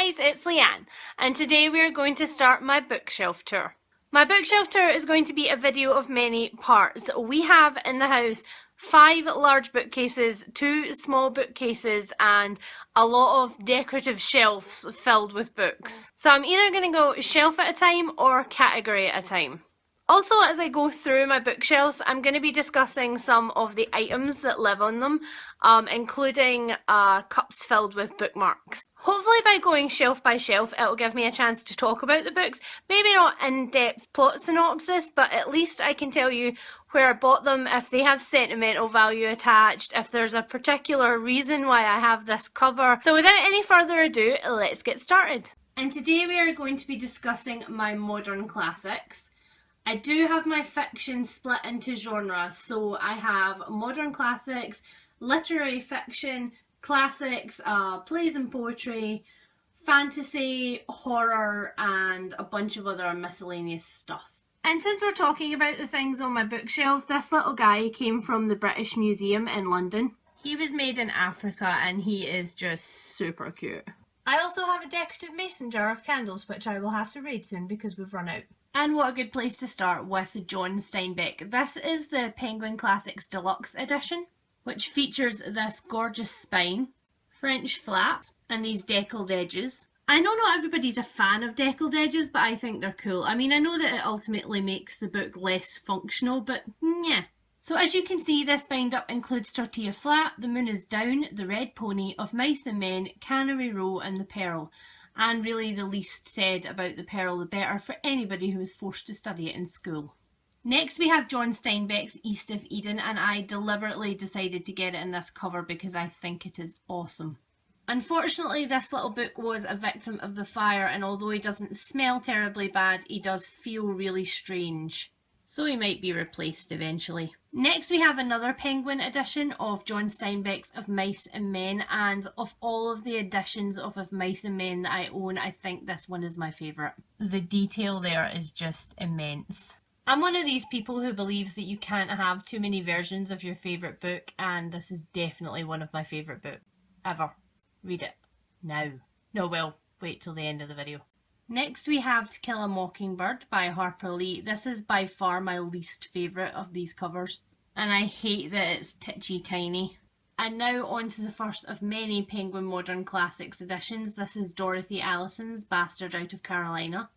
guys, it's Leanne, and today we are going to start my bookshelf tour. My bookshelf tour is going to be a video of many parts. We have in the house 5 large bookcases, 2 small bookcases, and a lot of decorative shelves filled with books. So I'm either going to go shelf at a time or category at a time. Also, as I go through my bookshelves, I'm going to be discussing some of the items that live on them, including cups filled with bookmarks. Hopefully by going shelf by shelf, it'll give me a chance to talk about the books. Maybe not in-depth plot synopsis, but at least I can tell you where I bought them, if they have sentimental value attached, if there's a particular reason why I have this cover. So without any further ado, let's get started. And today we are going to be discussing my modern classics. I do have my fiction split into genres, so I have modern classics, literary fiction, classics, plays and poetry, fantasy, horror, and a bunch of other miscellaneous stuff. And since we're talking about the things on my bookshelf, this little guy came from the British Museum in London. He was made in Africa and he is just super cute. I also have a decorative mason jar of candles, which I will have to raid soon because we've run out. And what a good place to start with John Steinbeck. This is the Penguin Classics Deluxe Edition, which features this gorgeous spine, French flat, and these deckled edges. I know not everybody's a fan of deckled edges, but I think they're cool. I mean, I know that it ultimately makes the book less functional, but yeah. So as you can see, this bind-up includes Tortilla Flat, The Moon is Down, The Red Pony, Of Mice and Men, Cannery Row, and The Pearl. And really the least said about The Pearl the better for anybody who was forced to study it in school. Next we have John Steinbeck's East of Eden, and I deliberately decided to get it in this cover because I think it is awesome. Unfortunately, this little book was a victim of the fire, and although he doesn't smell terribly bad, he does feel really strange. So he might be replaced eventually. Next we have another Penguin edition of John Steinbeck's Of Mice and Men, and of all of the editions of Mice and Men that I own, I think this one is my favourite. The detail there is just immense. I'm one of these people who believes that you can't have too many versions of your favourite book, and this is definitely one of my favourite books ever. Read it now. No, well, wait till the end of the video. Next we have To Kill a Mockingbird by Harper Lee. This is by far my least favourite of these covers, and I hate that it's titchy tiny. And now on to the first of many Penguin Modern Classics editions. This is Dorothy Allison's Bastard Out of Carolina.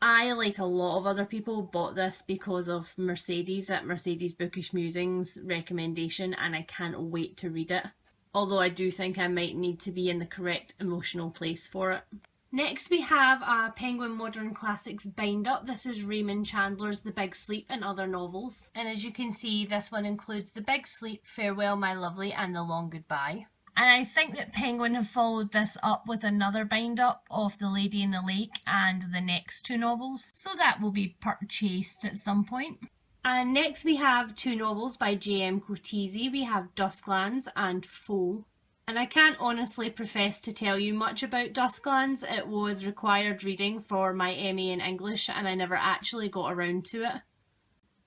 I, like a lot of other people, bought this because of Mercedes at Mercedes Bookish Musings' recommendation, and I can't wait to read it. Although I do think I might need to be in the correct emotional place for it. Next we have a Penguin Modern Classics bind-up. This is Raymond Chandler's The Big Sleep and Other Novels. And as you can see, this one includes The Big Sleep, Farewell My Lovely, and The Long Goodbye. And I think that Penguin have followed this up with another bind-up of The Lady in the Lake and the next 2 novels. So that will be purchased at some point. And next we have 2 novels by J.M. Coetzee. We have Dusklands and Foe. And I can't honestly profess to tell you much about Dusklands. It was required reading for my MA in English and I never actually got around to it.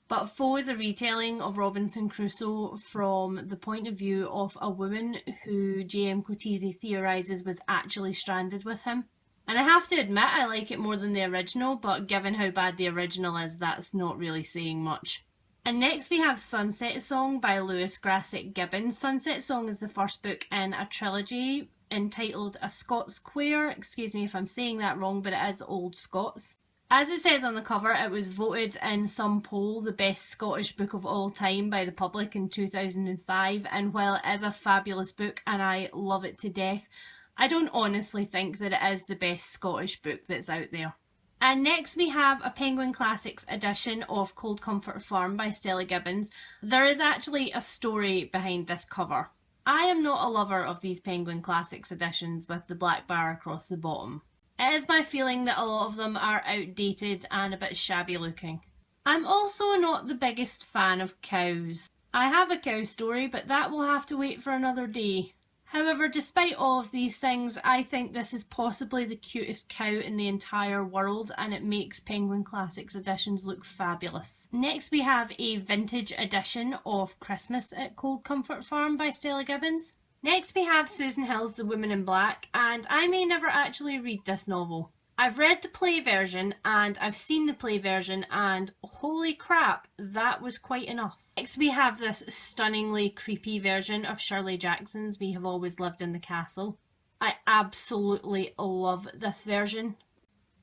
But Foe is a retelling of Robinson Crusoe from the point of view of a woman who J.M. Coetzee theorises was actually stranded with him. And I have to admit I like it more than the original, but given how bad the original is, that's not really saying much. And next we have Sunset Song by Lewis Grassic Gibbons. Sunset Song is the first book in a trilogy entitled A Scots Quair. Excuse me if I'm saying that wrong, but it is Old Scots. As it says on the cover, it was voted in some poll the best Scottish book of all time by the public in 2005, and while it is a fabulous book and I love it to death, I don't honestly think that it is the best Scottish book that's out there. And next we have a Penguin Classics edition of Cold Comfort Farm by Stella Gibbons. There is actually a story behind this cover. I am not a lover of these Penguin Classics editions with the black bar across the bottom. It is my feeling that a lot of them are outdated and a bit shabby looking. I'm also not the biggest fan of cows. I have a cow story, but that will have to wait for another day. However, despite all of these things, I think this is possibly the cutest cow in the entire world, and it makes Penguin Classics editions look fabulous. Next we have a vintage edition of Christmas at Cold Comfort Farm by Stella Gibbons. Next we have Susan Hill's The Woman in Black, and I may never actually read this novel. I've read the play version and I've seen the play version, and holy crap, that was quite enough. Next we have this stunningly creepy version of Shirley Jackson's We Have Always Lived in the Castle. I absolutely love this version,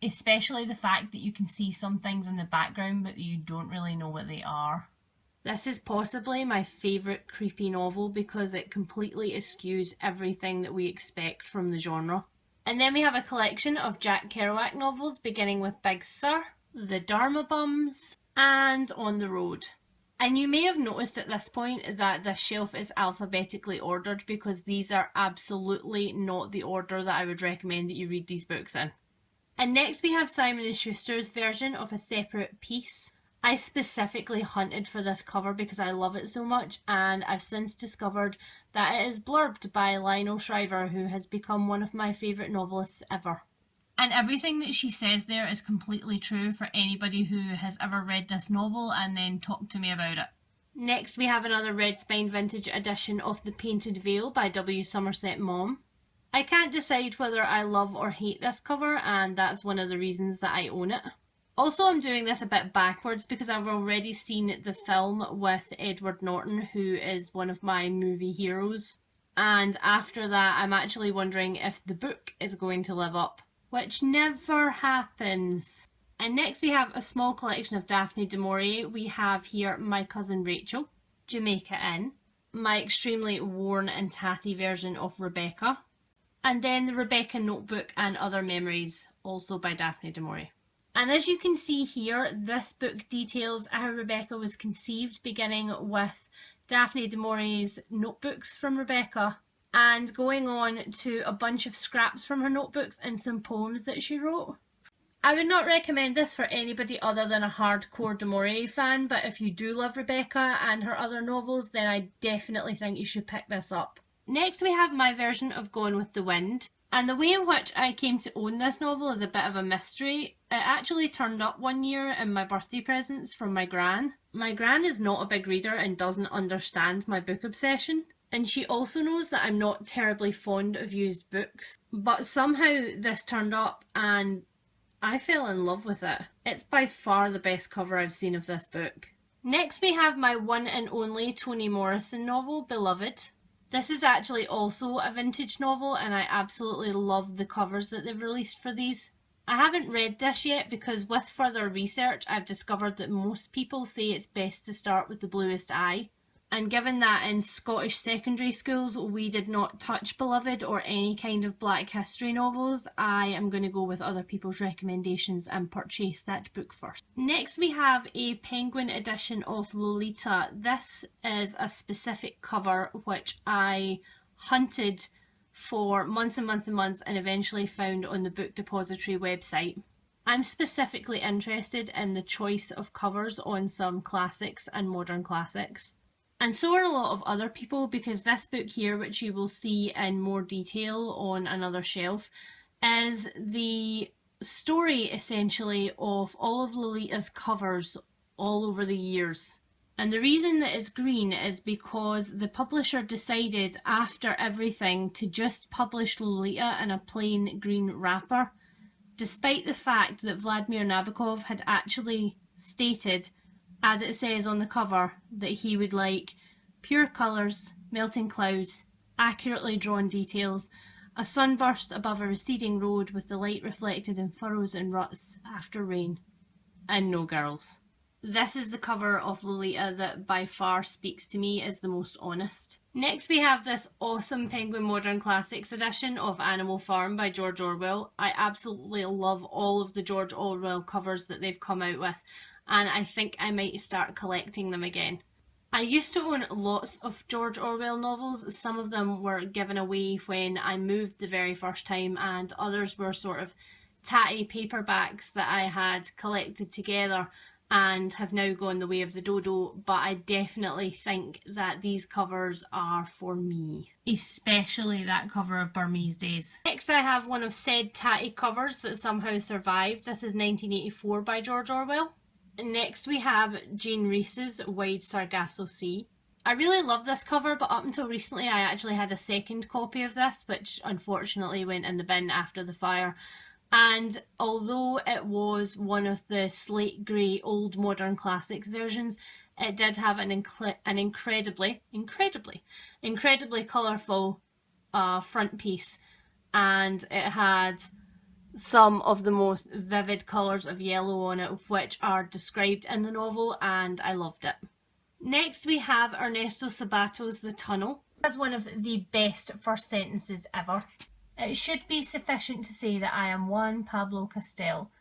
especially the fact that you can see some things in the background but you don't really know what they are. This is possibly my favourite creepy novel because it completely eschews everything that we expect from the genre. And then we have a collection of Jack Kerouac novels beginning with Big Sur, The Dharma Bums, and On the Road. And you may have noticed at this point that this shelf is alphabetically ordered because these are absolutely not the order that I would recommend that you read these books in. And next we have Simon & Schuster's version of A Separate Peace. I specifically hunted for this cover because I love it so much, and I've since discovered that it is blurbed by Lionel Shriver, who has become one of my favourite novelists ever. And everything that she says there is completely true for anybody who has ever read this novel and then talked to me about it. Next we have another Red Spine vintage edition of The Painted Veil by W. Somerset Maugham. I can't decide whether I love or hate this cover, and that's one of the reasons that I own it. Also, I'm doing this a bit backwards because I've already seen the film with Edward Norton, who is one of my movie heroes. And after that, I'm actually wondering if the book is going to live up, which never happens. And next we have a small collection of Daphne du Maurier. We have here My Cousin Rachel, Jamaica Inn, my extremely worn and tatty version of Rebecca, and then the Rebecca Notebook and Other Memories, also by Daphne du Maurier. And as you can see here, this book details how Rebecca was conceived, beginning with Daphne du Maurier's notebooks from Rebecca and going on to a bunch of scraps from her notebooks and some poems that she wrote. I would not recommend this for anybody other than a hardcore du Maurier fan, but if you do love Rebecca and her other novels, then I definitely think you should pick this up. Next we have my version of Gone with the Wind. And the way in which I came to own this novel is a bit of a mystery. It actually turned up one year in my birthday presents from my gran. My gran is not a big reader and doesn't understand my book obsession. And she also knows that I'm not terribly fond of used books. But somehow this turned up and I fell in love with it. It's by far the best cover I've seen of this book. Next we have my one and only Toni Morrison novel, Beloved. This is actually also a vintage novel and I absolutely love the covers that they've released for these. I haven't read this yet because with further research I've discovered that most people say it's best to start with The Bluest Eye. And given that in Scottish secondary schools we did not touch Beloved or any kind of Black history novels, I am going to go with other people's recommendations and purchase that book first. Next we have a Penguin edition of Lolita. This is a specific cover which I hunted for months and months and months and eventually found on the Book Depository website. I'm specifically interested in the choice of covers on some classics and modern classics. And so are a lot of other people, because this book here, which you will see in more detail on another shelf, is the story essentially of all of Lolita's covers all over the years. And the reason that it's green is because the publisher decided after everything to just publish Lolita in a plain green wrapper, despite the fact that Vladimir Nabokov had actually stated, as it says on the cover, that he would like pure colours, melting clouds, accurately drawn details, a sunburst above a receding road with the light reflected in furrows and ruts after rain, and no girls. This is the cover of Lolita that by far speaks to me as the most honest. Next we have this awesome Penguin Modern Classics edition of Animal Farm by George Orwell. I absolutely love all of the George Orwell covers that they've come out with, and I think I might start collecting them again. I used to own lots of George Orwell novels. Some of them were given away when I moved the very first time, and others were sort of tatty paperbacks that I had collected together and have now gone the way of the dodo, but I definitely think that these covers are for me, especially that cover of Burmese Days. Next I have one of said tatty covers that somehow survived. This is 1984 by George Orwell. Next we have Jane Rhys's Wide Sargasso Sea. I really love this cover, but up until recently I actually had a second copy of this, which unfortunately went in the bin after the fire. And although it was one of the slate grey old modern classics versions, it did have an incredibly colourful front piece, and it had some of the most vivid colours of yellow on it, which are described in the novel, and I loved it. Next we have Ernesto Sabato's The Tunnel. That's one of the best first sentences ever. It should be sufficient to say that I am Juan Pablo Castel,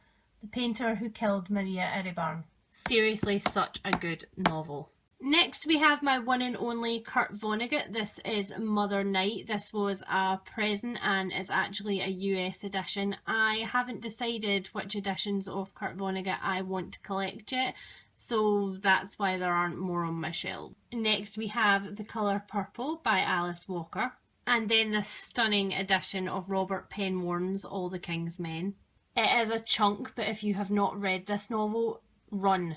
the painter who killed Maria Iribarne. Seriously, such a good novel. Next we have my one and only Kurt Vonnegut. This is Mother Night. This was a present and is actually a US edition. I haven't decided which editions of Kurt Vonnegut I want to collect yet, so that's why there aren't more on my shelf. Next we have The Colour Purple by Alice Walker, and then the stunning edition of Robert Penmorn's All the King's Men. It is a chunk, but if you have not read this novel, run,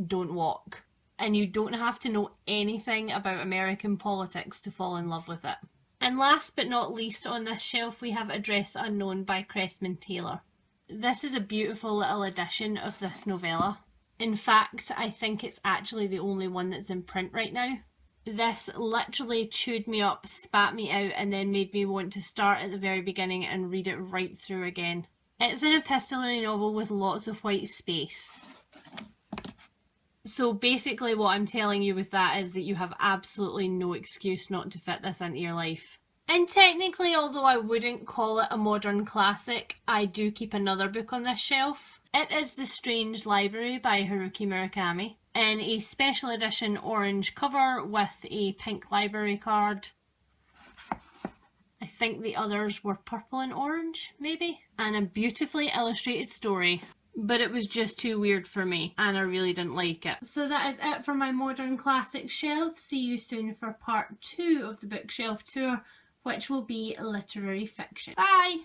don't walk. And you don't have to know anything about American politics to fall in love with it. And last but not least on this shelf we have Address Unknown by Cressman Taylor. This is a beautiful little edition of this novella. In fact, I think it's actually the only one that's in print right now. This literally chewed me up, spat me out, and then made me want to start at the very beginning and read it right through again. It's an epistolary novel with lots of white space. So basically what I'm telling you with that is that you have absolutely no excuse not to fit this into your life. And technically, although I wouldn't call it a modern classic, I do keep another book on this shelf. It is The Strange Library by Haruki Murakami, in a special edition orange cover with a pink library card. I think the others were purple and orange, maybe? And a beautifully illustrated story. But it was just too weird for me, and I really didn't like it. So that is it for my modern classic shelf. See you soon for part 2 of the bookshelf tour, which will be literary fiction. Bye!